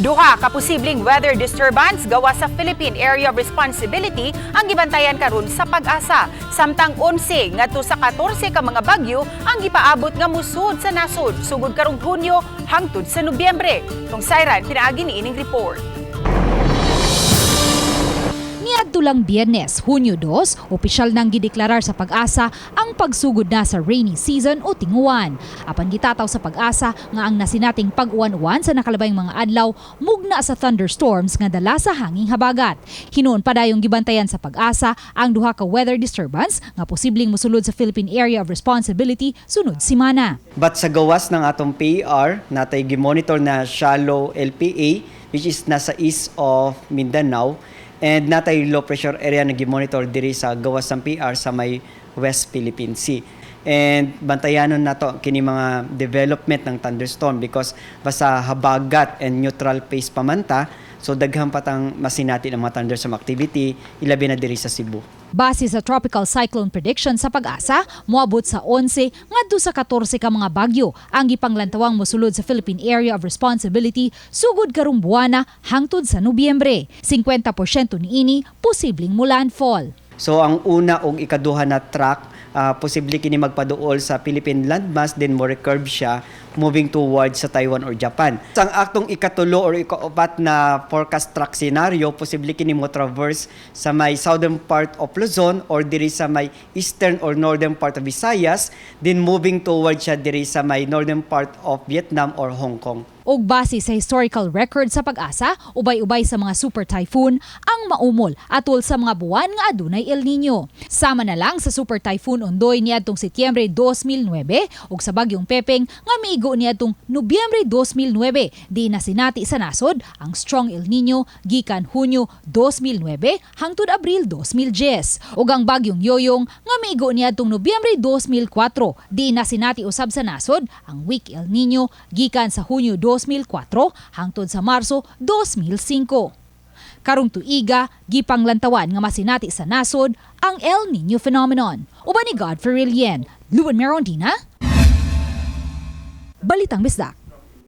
Duha ka posibleng weather disturbance gawa sa Philippine Area of Responsibility ang gibantayan karon sa Pag-asa. Samtang 11 ngadto sa 14 ka mga bagyo ang gipaabot nga musud sa nasod sugod karong Hunyo hangtod sa Nobyembre. Tong Sayran pinaagi ni ining report. Niadto lang Biyernes, Hunyo 2, opisyal nang gideklarar sa Pag-asa ang pagsugod na sa rainy season o tinguan. Apan gitataw sa Pag-asa nga ang nasinating pag-uwan-uwan sa nakalabayng mga adlaw mugna sa thunderstorms nga dala sa hanging habagat. Hinuon pa dayong gibantayan sa Pag-asa ang duha ka weather disturbance nga posibleng mosulod sa Philippine Area of Responsibility sunod semana. But sa gawas ng atong PAR, natay gimonitor na shallow LPA which is nasa east of Mindanao. And natay low pressure area na gimonitor diri sa gawas ng PR sa may West Philippine Sea. And bantayanon nato kini mga development ng thunderstorm because basta habagat and neutral phase pamanta, so daghan patang masinati ng mga thunderstorm activity ilabi na diri sa Cebu. Base sa tropical cyclone prediction sa Pag-asa, moabot sa 11 ngadto sa 14 ka mga bagyo ang gipanglantawang mosulod sa Philippine Area of Responsibility sugod karong buwana hangtod sa Nobyembre. 50% niini posibleng landfall. So ang una og ikaduha na track, posible kini magpaduol sa Philippine landmass, then mo recurve siya moving towards sa Taiwan or Japan. Ang aktong ikatulo or ikaupat na forecast track scenario, posible kini mo traverse sa may southern part of Luzon or diri sa may eastern or northern part of Visayas, then moving towards siya diri sa may northern part of Vietnam or Hong Kong. Og base sa historical record sa Pag-asa, ubay-ubay sa mga super typhoon ang maumol atol sa mga buwan nga adunay El Nino. Sama na lang sa super typhoon Ondoy niadtong Setyembre 2009 ug sa bagyong Pepeng nga miigo niadtong Nobyembre 2009 di na sinati sa nasod ang strong El Nino gikan Hunyo 2009 hangtod Abril 2010 ug ang bagyong Yoyong nga miigo niadtong Nobyembre 2004 di na sinati usab sa nasod ang weak El Nino gikan sa Hunyo 2004 hangtod sa Marso 2005. Karong tuiga, gipanglantawan nga masinati sa nasod ang El Nino phenomenon. Uban ni Godfrey Rilien, Luan Merondina, Balitang Bisdak.